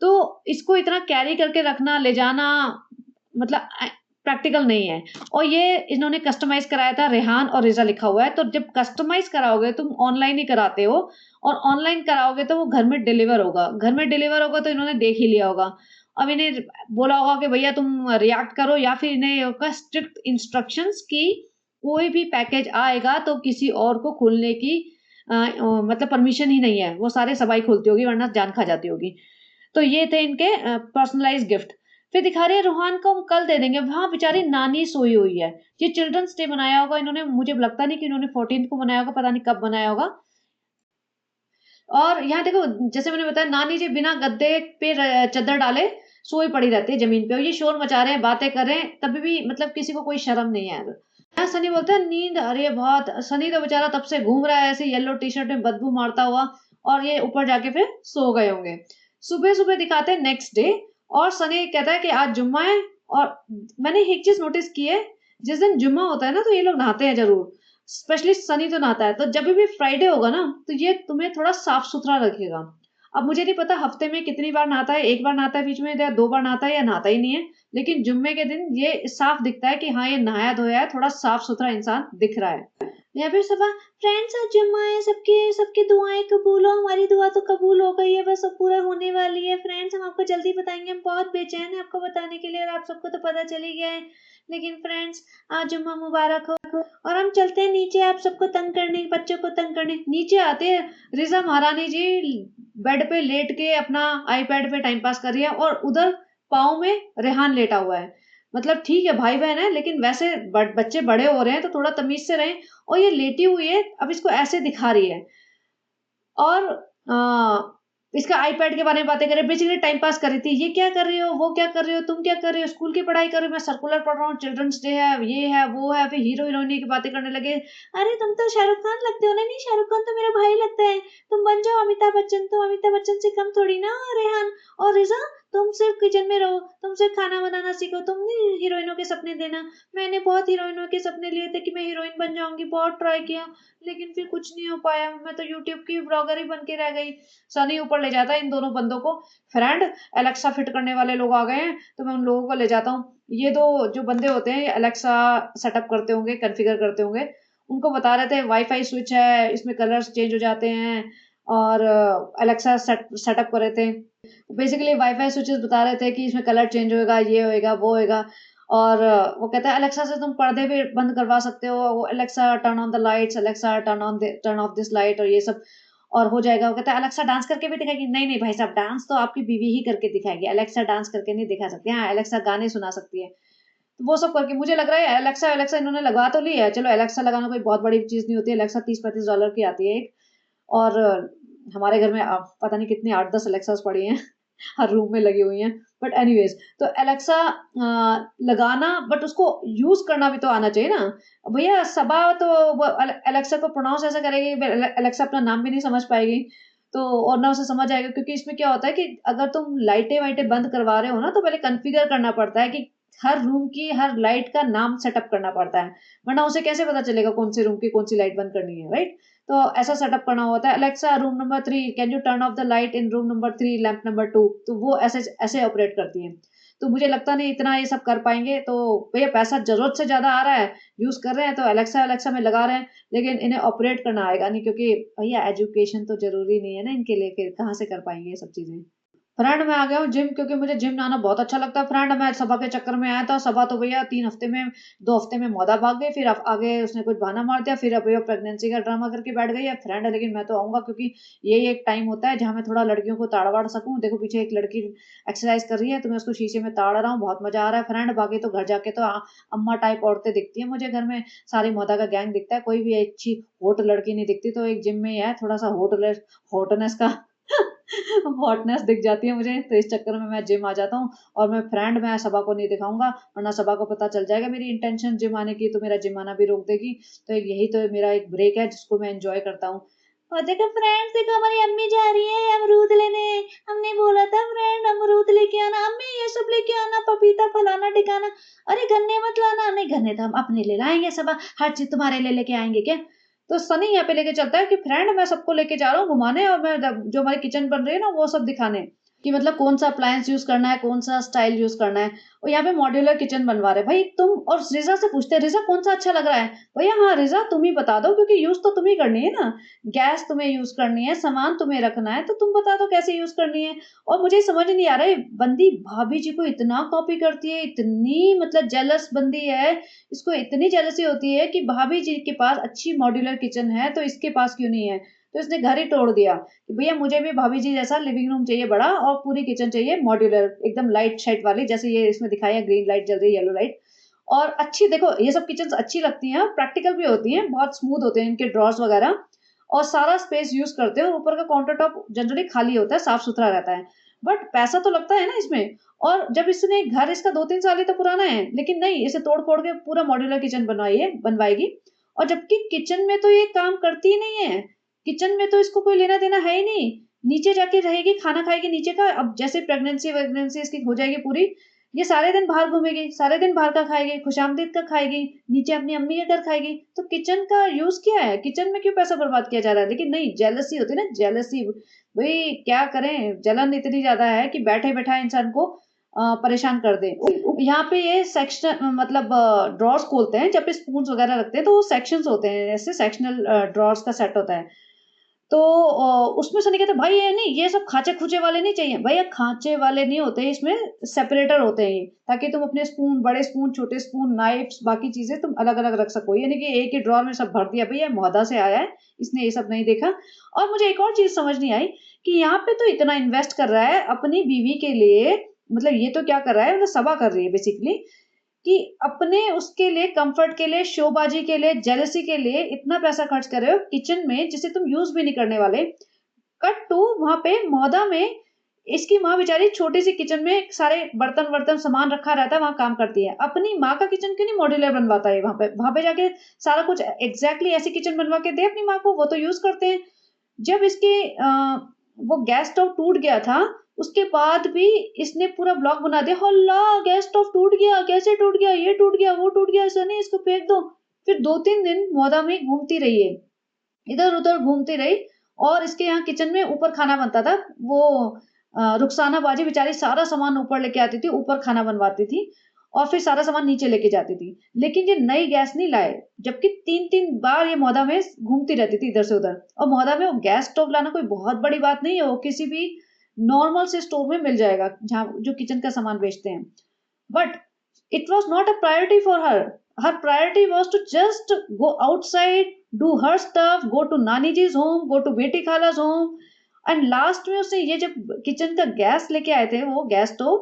तो इसको इतना कैरी करके रखना ले जाना मतलब प्रैक्टिकल नहीं है। और ये इन्होंने कस्टमाइज कराया था, रेहान और रिजा लिखा हुआ है, तो जब कस्टमाइज कराओगे तुम ऑनलाइन ही कराते हो, और ऑनलाइन कराओगे तो वो घर में डिलीवर होगा, घर में डिलीवर होगा तो इन्होंने देख ही लिया होगा, अब इन्हें बोला होगा कि भैया तुम रिएक्ट करो, या फिर इन्हें होगा स्ट्रिक्ट इंस्ट्रक्शंस की कोई भी पैकेज आएगा तो किसी और को खोलने की मतलब परमिशन ही नहीं है, वो सारे सबाई खोलती होगी वरना जान खा जाती होगी। तो ये थे इनके पर्सनलाइज गिफ्ट। फिर दिखा रहे हैं रूहान को हम कल दे देंगे, वहां बेचारी नानी सोई हुई है, ये चिल्ड्रंस डे मनाया होगा इन्होंने, मुझे लगता नहीं कि इन्होंने 14 को मनाया होगा, पता नहीं कब मनाया होगा। और यहाँ देखो जैसे मैंने बताया, नानी जी बिना गद्दे पे चद्दर डाले सोई पड़ी रहती है जमीन पे, और ये शोर मचा रहे हैं, बातें कर रहे हैं, तभी भी मतलब किसी को कोई शर्म नहीं है। यहाँ सनी बोलता है नींद आ रही है बहुत, सनी तो बेचारा तब से घूम रहा है ऐसे येलो टी शर्ट में बदबू मारता हुआ, और ये ऊपर जाके फिर सो गए होंगे। सुबह सुबह दिखाते हैं नेक्स्ट डे, और सनी कहता है कि आज जुम्मा है, और मैंने एक चीज नोटिस की है, जिस दिन जुम्मा होता है ना तो ये लोग नहाते हैं जरूर, स्पेशली सनी तो नहाता है, तो जब भी फ्राइडे होगा ना तो ये तुम्हें थोड़ा साफ सुथरा रखेगा। अब मुझे नहीं पता हफ्ते में कितनी बार नहाता है, एक बार नहाता है बीच में, या 2 बार नहाता है, या नहाता ही नहीं है, लेकिन जुम्मे के दिन ये साफ दिखता है कि हाँ ये नहाया धोया है, थोड़ा साफ सुथरा इंसान दिख रहा है। या फिर सुबह, फ्रेंड्स आज जुम्मा है, सबके सबकी दुआएं कबूल हो, हमारी दुआ तो कबूल हो गई है, बस अब पूरा होने वाली है फ्रेंड्स, हम आपको जल्दी बताएंगे, हम बहुत बेचैन है आपको बताने के लिए, और आप सबको तो पता चल ही गया है, लेकिन फ्रेंड्स आज जुम्मा मुबारक हो, और हम चलते हैं नीचे आप सबको तंग करने, बच्चों को तंग करने। नीचे आते हैं, रिजा महारानी जी बेड पे लेट के अपना आईपैड पे टाइम पास कर रही है, और उधर पाँव में रेहान लेटा हुआ है, मतलब ठीक है भाई बहन है, लेकिन वैसे बच्चे बड़े हो रहे हैं तो थोड़ा तमीज से रहें, और ये लेटी हुई है, अब इसको ऐसे दिखा रही है, और इसका आईपैड के बारे में बातें करें, बेसिकली टाइम पास कर रही थी, ये क्या कर रही हो, वो क्या कर रही हो, तुम क्या कर रही हो, स्कूल की पढ़ाई कर रही हो, मैं सर्कुलर पढ़ रहा हूँ, चिल्ड्रंस डे है, ये है वो है, फिर हीरो हीरोइनी की बातें करने लगे, अरे तुम तो शाहरुख खान लगते हो ना, नहीं शाहरुख खान तो मेरा भाई लगता है, तुम बन जाओ अमिताभ बच्चन, तो अमिताभ बच्चन से कम थोड़ी ना रेहान, और रिजा तुम सिर्फ किचन में रहो, तुम सिर्फ खाना बनाना सीखो, तुम नहीं हीरोइनों के सपने देना, मैंने बहुत हीरोइनों के सपने लिए थे कि मैं हीरोइन बन जाऊंगी, बहुत ट्राई किया, लेकिन फिर कुछ नहीं हो पाया, मैं तो यूट्यूब की ब्लॉगर ही बन के रह गई। सनी ऊपर ले जाता है इन दोनों बंदों को, फ्रेंड एलेक्सा फिट करने वाले लोग आ गए हैं, तो मैं उन लोगों को ले जाता हूँ, ये दो जो बंदे होते हैं एलेक्सा सेटअप करते होंगे, कॉन्फ़िगर करते होंगे, उनको बता रहे थे वाईफाई स्विच है, इसमें कलर्स चेंज हो जाते हैं, और एलेक्सा सेटअप कर रहे थे, बेसिकली वाईफाई स्विचेस बता रहे थे कि इसमें कलर चेंज होएगा, ये होएगा वो होएगा, और वो कहता है अलेक्सा से तुम पर्दे भी बंद करवा सकते हो, वो Alexa turn on the lights, Alexa turn off this light, और ये सब और हो जाएगा। वो कहता है अलेक्सा डांस करके भी दिखाएगी, नहीं नहीं भाई साहब, डांस तो आपकी बीवी ही करके दिखाएगी, अलेक्सा डांस करके नहीं दिखा सकती, हाँ अलेक्सा गाने सुना सकती है, तो वो सब करके मुझे लग रहा है अलेक्सा अलेक्सा इन्होंने लगा तो ली है, चलो अलेक्सा लगाना कोई बहुत बड़ी चीज नहीं होती है, अलेक्सा 30-35 डॉलर की आती है एक, और हमारे घर में पता नहीं कितनी 8-10 अलेक्सास पड़ी हैं हर रूम में लगी हुई हैं, बट एनीवेज, तो अलेक्सा लगाना, बट उसको यूज करना भी तो आना चाहिए ना भैया, सबा तो अलेक्सा को प्रोनाउंस ऐसा करेगी, अलेक्सा अपना नाम भी नहीं समझ पाएगी, तो और ना उसे समझ आएगा, क्योंकि इसमें क्या होता है कि अगर तुम लाइटें वाइटें बंद करवा रहे हो ना, तो पहले कॉन्फ़िगर करना पड़ता है कि हर रूम की हर लाइट का नाम सेटअप करना पड़ता है, वरना उसे कैसे पता चलेगा कौन से रूम की कौन सी लाइट बंद करनी है, राइट? तो ऐसा सेटअप करना होता है, Alexa room number 3 can U turn off the light in room number 3 lamp number 2, तो वो ऐसे ऐसे ऑपरेट करती है। तो मुझे लगता नहीं इतना ये सब कर पाएंगे, तो भैया पैसा जरूरत से ज्यादा आ रहा है, यूज कर रहे हैं तो अलेक्सा अलेक्सा में लगा रहे हैं, लेकिन इन्हें ऑपरेट करना आएगा नहीं, क्योंकि भैया एजुकेशन तो जरूरी नहीं है ना इनके लिए, फिर कहाँ से कर पाएंगे ये सब चीजें। फ्रेंड मैं आ गया हूँ जिम, क्योंकि मुझे जिम जाना बहुत अच्छा लगता है फ्रेंड। मैं सभा के चक्कर में आया था, सभा तो भैया 3 हफ्ते में 2 हफ्ते में मौदा भाग गई, फिर आगे उसने कुछ बहाना मार दिया, फिर अब भैया प्रेगनेंसी का ड्रामा करके बैठ गई है फ्रेंड। लेकिन मैं तो आऊंगा, क्योंकि यही एक टाइम होता है जहाँ मैं थोड़ा लड़कियों को ताड़ वाड़ सकूं। देखो पीछे एक लड़की एक्सरसाइज कर रही है, तो मैं उसको शीशे में ताड़ रहा हूँ, बहुत मजा आ रहा है फ्रेंड। बाकी तो घर जाके तो अम्मा टाइप औरतें दिखती है मुझे घर में, सारी मौदा का गैंग दिखता है, कोई भी अच्छी होट लड़की नहीं दिखती। तो एक जिम में ही है थोड़ा सा हॉटनेस का हॉटनेस दिख जाती है मुझे, तो इस चक्कर में मैं जिम आ जाता हूँ। और मैं फ्रेंड मैं सबा को नहीं दिखाऊंगा, वरना सबा को पता चल जाएगा मेरी इंटेंशन जिम आने की, तो मेरा जिम आना भी रोक देगी। तो यही तो मेरा एक ब्रेक है जिसको मैं एंजॉय करता हूँ। और देखो फ्रेंड्स, देखो हमारी अम्मी जा रही है अमरूद लेने। हमने बोला था फ्रेंड अमरूद लेके आना, अम्मी ये सब लेके आना, पपीता फलाना टिकाना। अरे गन्ने मत लाना, नहीं गन्ने तो हम अपने ले लाएंगे, सब हर चीज तुम्हारे ले लेके आएंगे क्या? तो सनी यहाँ पे लेके चलता है कि फ्रेंड मैं सबको लेके जा रहा हूँ घुमाने, और मैं जो हमारी किचन बन रही है ना वो सब दिखाने, कि मतलब कौन सा अप्लायंस यूज करना है, कौन सा स्टाइल यूज करना है। और यहाँ पे मॉड्यूलर किचन बनवा रहे भाई तुम, और रिजा से पूछते हैं रिजा कौन सा अच्छा लग रहा है। भैया हाँ रिजा तुम ही बता दो, क्योंकि यूज तो तुम ही करनी है ना, गैस तुम्हें यूज करनी है, सामान तुम्हें रखना है, तो तुम बता दो कैसे यूज करनी है। और मुझे समझ नहीं आ रहा है, बंदी भाभी जी को इतना कॉपी करती है, इतनी मतलब जेलस बंदी है, इसको इतनी जेलसी होती है कि भाभी जी के पास अच्छी मॉड्यूलर किचन है तो इसके पास क्यों नहीं है। तो इसने घर ही तोड़ दिया कि भैया मुझे भी भाभी जी जैसा लिविंग रूम चाहिए बड़ा, और पूरी किचन चाहिए मॉड्यूलर एकदम लाइट शेड वाली, जैसे ये इसमें दिखाया है ग्रीन लाइट जल रही है, येलो लाइट। और अच्छी, देखो ये सब किचन अच्छी लगती हैं और प्रैक्टिकल भी होती हैं, बहुत स्मूथ होते हैं इनके ड्रॉर्स वगैरह, और सारा स्पेस यूज करते हैं। ऊपर का काउंटर टॉप जनरली खाली होता है, साफ सुथरा रहता है, बट पैसा तो लगता है ना इसमें। और जब इसने घर, इसका 2-3 साल ही तो पुराना है, लेकिन नहीं इसे तोड़ फोड़ के पूरा मॉड्यूलर किचन बनवाएगी। और जबकि किचन में तो ये काम करती ही नहीं है, किचन में तो इसको कोई लेना देना है ही नहीं, नीचे जाके रहेगी, खाना खाएगी नीचे का। अब जैसे प्रेगनेंसी वेगनेंसी इसकी हो जाएगी पूरी, ये सारे दिन बाहर घूमेगी, सारे दिन बाहर का खाएगी, खुशामदीद का खाएगी, नीचे अपनी अम्मी के घर खाएगी। तो किचन का यूज क्या है, किचन में क्यों पैसा बर्बाद किया जा रहा है? लेकिन नहीं, जेलसी होती है ना, जेलसी। भाई क्या करें, जलन इतनी ज्यादा है कि बैठे बैठा इंसान को परेशान कर दे। यहाँ पे ये सेक्शन मतलब ड्रॉर्स खोलते हैं, जब पे स्पून वगैरह रखते हैं तो वो सेक्शंस होते हैं, ऐसे सेक्शनल ड्रॉर्स का सेट होता है। तो उसमें से नहीं कहते भाई ये नहीं, ये सब खांचे खूचे वाले नहीं चाहिए। भैया खांचे वाले नहीं होते, इसमें सेपरेटर होते हैं ये, ताकि तुम अपने स्पून, बड़े स्पून, छोटे स्पून, नाइफ्स, बाकी चीजें तुम अलग अलग रख सको। ये नहीं कि एक ही ड्रॉर में सब भर दिया, भैया मौदा से आया है, इसने ये सब नहीं देखा। और मुझे एक और चीज समझ नहीं आई कि यहाँ पे तो इतना इन्वेस्ट कर रहा है अपनी बीवी के लिए, मतलब ये तो क्या कर रहा है, मतलब सभा कर रही है बेसिकली, कि अपने उसके लिए कंफर्ट के लिए, शोबाजी के लिए, जेलसी के लिए इतना पैसा खर्च कर रहे हो किचन में जिसे तुम यूज भी नहीं करने वाले। कट टू वहां पे मौदा में इसकी माँ बेचारी छोटी सी किचन में सारे बर्तन वर्तन सामान रखा रहता है, वहां काम करती है। अपनी माँ का किचन क्यों नहीं मॉड्यूलर बनवाता है, वहां पे जाके सारा कुछ एग्जैक्टली ऐसी किचन बनवा के दे अपनी माँ को, वो तो यूज करते हैं। जब इसके वो गैस स्टोव टूट गया था, उसके बाद भी इसने पूरा ब्लॉग बना दिया, हल्ला गैस स्टोव टूट गया, कैसे टूट गया, ये टूट गया, वो टूट गया, ऐसा नहीं इसको फेंक दो। फिर 2-3 दिन मौदा में घूमती रही है, इधर उधर घूमती रही। और इसके यहाँ किचन में ऊपर खाना बनता था, वो रुखसाना बाजी बेचारी सारा सामान ऊपर लेके आती थी, ऊपर खाना बनवाती थी, और फिर सारा सामान नीचे लेके जाती थी। लेकिन ये नई गैस नहीं लाए, जबकि 3-3 बार ये मौदा में घूमती रहती थी इधर से उधर। और मौदा में वो गैस स्टोव लाना कोई बहुत बड़ी बात नहीं है, वो किसी भी नॉर्मल से स्टोर में मिल जाएगा जहाँ जो किचन का सामान बेचते हैं। But it was not a priority for her. Her priority was to just go outside, do her stuff, go to नानी जी's home, go to बेटी खाला's home. एंड लास्ट में उसने ये जब किचन का गैस लेके आए थे, वो गैस स्टोव,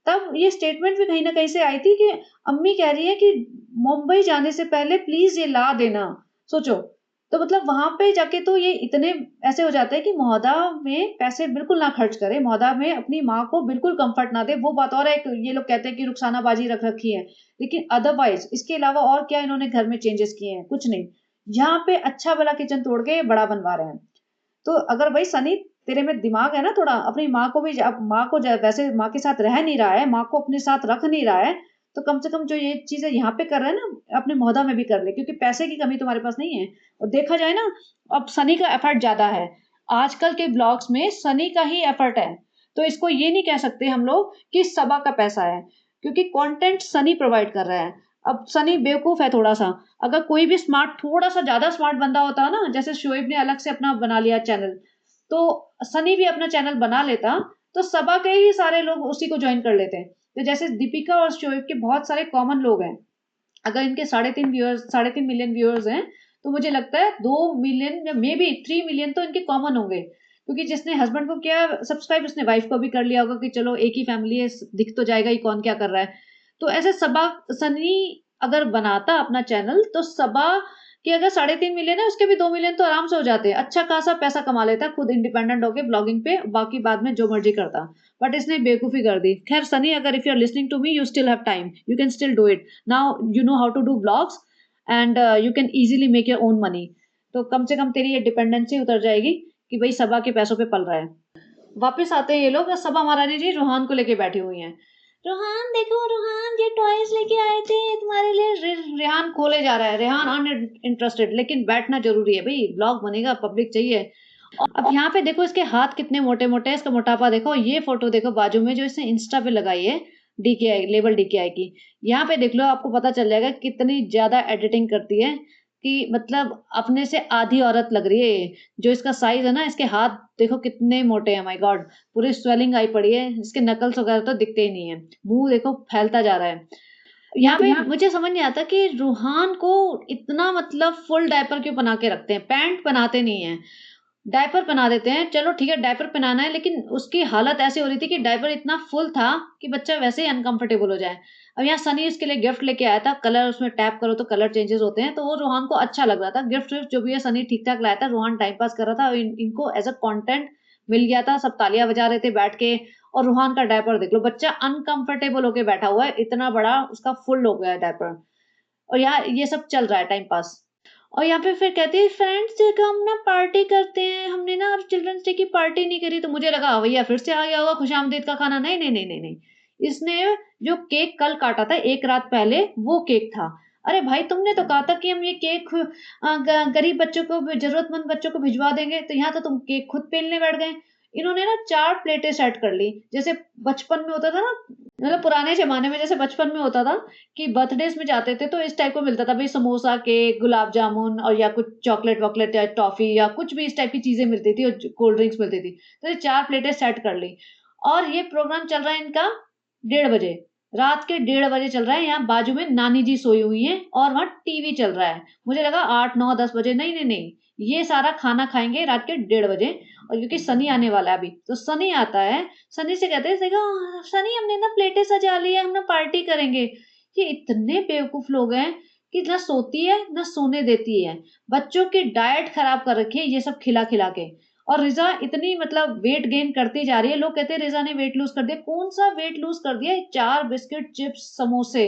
तब ये स्टेटमेंट भी कहीं ना कहीं से आई थी कि अम्मी कह रही है कि मुंबई जाने से पहले प्लीज ये ला देना। सोचो, तो मतलब वहां पे जाके तो ये इतने ऐसे हो जाते हैं कि मौदा में पैसे बिल्कुल ना खर्च करे, मौदा में अपनी माँ को बिल्कुल कंफर्ट ना दे। वो बात और है कि ये लोग कहते हैं कि रुखसाना बाजी रख रखी है, लेकिन अदरवाइज इसके अलावा और क्या इन्होंने घर में चेंजेस किए हैं? कुछ नहीं। यहाँ पे अच्छा वाला किचन तोड़ के बड़ा बनवा रहे हैं। तो अगर भाई सनी तेरे में दिमाग है ना थोड़ा, अपनी माँ को भी, अब माँ को वैसे माँ के साथ रह नहीं रहा है, माँ को अपने साथ रख नहीं रहा है, तो कम से कम जो ये चीजें यहाँ पे कर रहा है ना, अपने मोहदा में भी कर ले, क्योंकि पैसे की कमी तुम्हारे पास नहीं है। और देखा जाए ना, अब सनी का एफर्ट ज्यादा है, आजकल के ब्लॉग्स में सनी का ही एफर्ट है। तो इसको ये नहीं कह सकते हम लोग कि सबा का पैसा है, क्योंकि कंटेंट सनी प्रोवाइड कर रहा है। अब सनी बेवकूफ है थोड़ा सा, अगर कोई भी स्मार्ट, थोड़ा सा ज्यादा स्मार्ट बंदा होता ना, जैसे शोएब ने अलग से अपना बना लिया चैनल, तो सनी भी अपना चैनल बना लेता, तो सबा के ही सारे लोग उसी को ज्वाइन कर लेते। तो जैसे दीपिका और शोएब के बहुत सारे कॉमन लोग हैं, अगर इनके 3.5 मिलियन व्यूअर्स हैं, तो मुझे लगता है 2 मिलियन या मे बी 3 मिलियन तो इनके कॉमन होंगे, क्योंकि जिसने हस्बैंड को किया सब्सक्राइब, उसने वाइफ को भी कर लिया होगा कि चलो एक ही फैमिली है, दिख तो जाएगा ही कौन क्या कर रहा है। तो ऐसे सनी अगर बनाता अपना चैनल, तो सबा कि अगर 3.5 मिलियन है, उसके भी 2 मिलियन तो आराम से हो जाते हैं, अच्छा खासा पैसा कमा लेता खुद इंडिपेंडेंट होके ब्लॉगिंग पे, बाकी बाद में जो मर्जी करता। बट इसने बेवकूफी कर दी। खैर सनी, अगर if you are listening to me, you still have time, you can still do it now, you know how to do blogs and you can easily make your own money. तो कम से कम तेरी ये डिपेंडेंसी उतर जाएगी कि भाई सबा के पैसों पे पल रहा है। वापस आते हैं ये लोग, सबा महारानी जी रोहान को लेके बैठी हुई हैं। रोहान देखो, रोहान ये टॉयज लेके आए थे तुम्हारे लिए। रेहान खोले जा रहा है, रेहान अनइंटरेस्टेड, लेकिन बैठना जरूरी है भाई, ब्लॉग बनेगा, पब्लिक चाहिए। अब यहाँ पे देखो इसके हाथ कितने मोटे मोटे हैं, इसका मोटापा देखो। ये फोटो देखो बाजू में जो इसने इंस्टा पे लगाई है, डीकेआई लेबल डीकेआई की, यहाँ पे देख लो, आपको पता चल जाएगा कितनी ज्यादा एडिटिंग करती है, कि मतलब अपने से आधी औरत लग रही है ये। जो इसका साइज है ना, इसके हाथ देखो कितने मोटे हैं, माय गॉड, पूरी स्वेलिंग आई पड़ी है, इसके नकल्स वगैरह तो दिखते ही नहीं है, मुंह देखो फैलता जा रहा है। यहाँ पे मुझे समझ नहीं आता कि रूहान को इतना मतलब फुल डायपर क्यों बना के रखते हैं, पैंट बनाते नहीं है, डायपर पहना देते हैं। चलो ठीक है, डायपर पहनाना है, लेकिन उसकी हालत ऐसी हो रही थी कि डायपर इतना फुल था कि बच्चा वैसे ही अनकंफर्टेबल हो जाए। अब यहाँ सनी इसके लिए गिफ्ट लेके आया था, कलर उसमें टैप करो तो कलर चेंजेस होते हैं, तो वो रोहान को अच्छा लग रहा था। गिफ्ट जो भी है सनी ठीक ठाक लाया था, रोहान टाइम पास कर रहा था, और इनको एज अ कॉन्टेंट मिल गया था, सब तालियां बजा रहे थे बैठ के। और रोहान का डायपर देख लो, बच्चा अनकंफर्टेबल होके बैठा हुआ है, इतना बड़ा उसका फुल हो गया है डायपर, और यहाँ ये सब चल रहा है टाइम पास। और यहाँ पे फिर कहती है फ्रेंड्स डे का हम ना पार्टी करते हैं, हमने ना चिल्ड्रंस डे की पार्टी नहीं करी। तो मुझे लगा भैया फिर से आ गया होगा खुशामदीद का खाना। नहीं नहीं नहीं नहीं नहीं, इसने जो केक कल काटा था एक रात पहले, वो केक था। अरे भाई तुमने तो कहा था कि हम ये केक गरीब बच्चों को, जरूरतमंद बच्चों को भिजवा देंगे, तो यहाँ तो तुम केक खुद पेलने बैठ गए। इन्होंने ना 4 प्लेटें सेट कर ली, जैसे बचपन में होता था ना, मतलब पुराने जमाने में जैसे बचपन में होता था कि बर्थडेज में जाते थे तो इस टाइप को मिलता था भाई, समोसा, केक, गुलाब जामुन, और या कुछ चॉकलेट वॉकलेट या टॉफी या कुछ भी इस टाइप की चीजें मिलती थी, और कोल्ड ड्रिंक्स मिलती थी। तो ये 4 प्लेटें सेट कर ली, और ये प्रोग्राम चल रहा है इनका 1:30 बजे, रात के 1:30 बजे चल रहा है। यहाँ बाजू में नानी जी सोई हुई हैं, और वहाँ टीवी चल रहा है। मुझे लगा 8 9 10 बजे, नहीं नहीं नहीं, ये सारा खाना खाएंगे रात के 1:30 बजे। और क्योंकि सनी आने वाला है अभी, तो सनी आता है, सनी से कहते हैं देखो सनी हमने ना प्लेटें सजा ली है, हम ना पार्टी करेंगे। ये इतने बेवकूफ लोग हैं कि ना सोती है ना सोने देती है, बच्चों की डाइट खराब कर रखी है ये सब खिला खिला के। और रिजा इतनी मतलब वेट गेन करती जा रही है, लोग कहते हैं रिजा ने वेट लूज कर दिया, कौन सा वेट लूज कर दिया, 4 बिस्किट, चिप्स, समोसे,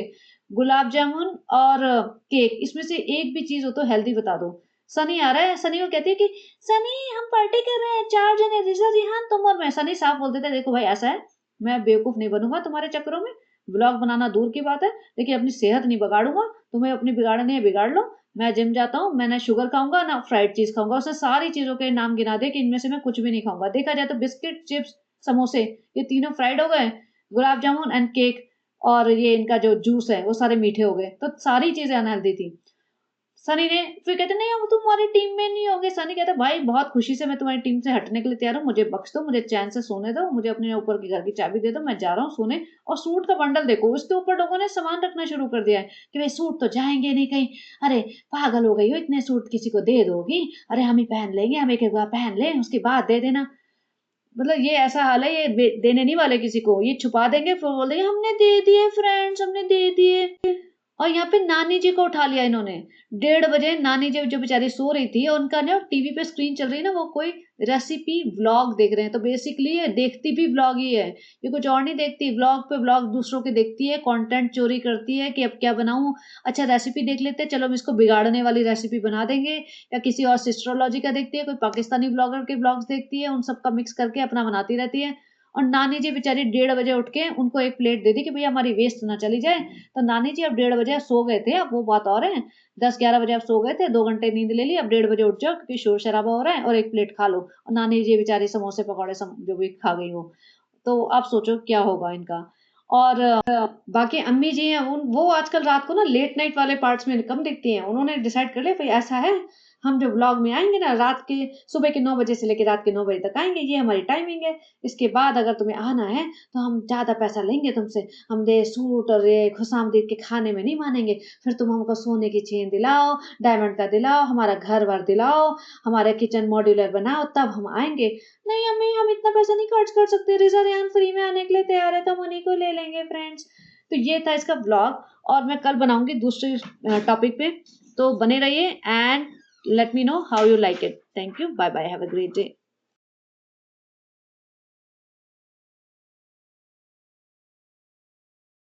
गुलाब जामुन और केक, इसमें से एक भी चीज हो तो हेल्दी बता दो। सनी आ रहा है, सनी को कहती है कि सनी हम पार्टी कर रहे हैं, 4 जने, रिजा, रिहान, तुम और मैं। सनी साफ बोल देते हैं देखो भाई ऐसा है, मैं बेवकूफ नहीं बनूंगा तुम्हारे चक्करों में, ब्लॉग बनाना दूर की बात है, लेकिन अपनी सेहत नहीं बगाड़ूंगा, तुम्हें अपनी बिगाड़नी है बिगाड़ लो। मैं जिम जाता हूँ, मैं ना शुगर खाऊंगा ना फ्राइड चीज खाऊंगा। उसने सारी चीजों के नाम गिना दे कि इनमें से मैं कुछ भी नहीं खाऊंगा। देखा जाए तो बिस्किट, चिप्स, समोसे, ये तीनों फ्राइड हो गए, गुलाब जामुन एंड केक, और ये इनका जो जूस है वो सारे मीठे हो गए, तो सारी चीजें अनहेल्दी थी। सनी ने फिर कहते नहीं अब तुम हमारी टीम में नहीं होगे। सनी कहता भाई बहुत खुशी से मैं तुम्हारी टीम से हटने के लिए तैयार हूँ, मुझे बख्श दो, मुझे चैन से सोने दो, मुझे अपने ऊपर की घर की चाबी दे दो, मैं जा रहा हूँ सोने। और सूट का बंडल देखो, उसके ऊपर लोगों ने सामान रखना शुरू कर दिया है कि भाई सूट तो जाएंगे नहीं कहीं, अरे पागल हो गई हो, इतने सूट किसी को दे दोगी, अरे हम ही पहन लेंगे, हम एक एक बार पहन लें उसके बाद दे देना। मतलब ये ऐसा हाल है, ये देने नहीं वाले किसी को, ये छुपा देंगे, फिर बोल देंगे हमने दे दिए फ्रेंड्स, हमने दे दिए। और यहाँ पे नानी जी को उठा लिया इन्होंने 1:30 बजे। नानी जी जो बेचारी सो रही थी और उनका ना टीवी पे स्क्रीन चल रही है ना, वो कोई रेसिपी व्लॉग देख रहे हैं। तो बेसिकली ये देखती भी व्लॉग ही है, ये कुछ और नहीं देखती। व्लॉग पे व्लॉग दूसरों के देखती है, कंटेंट चोरी करती है कि अब क्या बनाऊं, अच्छा रेसिपी देख लेते हैं, चलो हम इसको बिगाड़ने वाली रेसिपी बना देंगे। या किसी और सिस्ट्रोलॉजी का देखती है, कोई पाकिस्तानी ब्लॉगर के ब्लॉग्स देखती है, उन सबका मिक्स करके अपना बनाती रहती है। और नानी जी बेचारी 1:30 बजे उठ के उनको एक प्लेट दे दी कि भैया हमारी वेस्ट ना चली जाए। तो नानी जी अब 1:30 बजे सो गए थे, अब वो बात और है। 10-11 बजे आप सो गए थे, 2 घंटे नींद ले ली, अब 1:30 बजे उठ जाओ क्योंकि शोर शराबा हो रहा है और एक प्लेट खा लो। और नानी जी बेचारी समोसे पकौड़े जो भी खा गई वो। तो आप सोचो क्या होगा इनका। और बाकी अम्मी जी हैं, वो आजकल रात को ना लेट नाइट वाले पार्ट्स में कम दिखती हैं। उन्होंने डिसाइड कर लिया भाई ऐसा है, हम जो व्लॉग में आएंगे ना रात के, सुबह के 9 बजे से लेकर रात के 9 बजे तक आएंगे, ये हमारी टाइमिंग है। इसके बाद अगर तुम्हें आना है तो हम ज़्यादा पैसा लेंगे तुमसे, हम ये सूट और ये खुशामदीद के खाने में नहीं मानेंगे। फिर तुम हमको सोने की चेन दिलाओ, डायमंड का दिलाओ, हमारा घर वर दिलाओ, हमारे किचन मॉड्यूलर बनाओ, तब हम आएंगे। नहीं अम्मी, हम इतना पैसा नहीं खर्च कर सकते, रिजा रेहान फ्री में आने के लिए तैयार है तो हम उन्हीं को ले लेंगे फ्रेंड्स। तो ये था इसका ब्लॉग, और मैं कल बनाऊंगी दूसरे टॉपिक पे। तो बने रहिए and let me know how you like it. Thank you. Bye bye. Have a great day.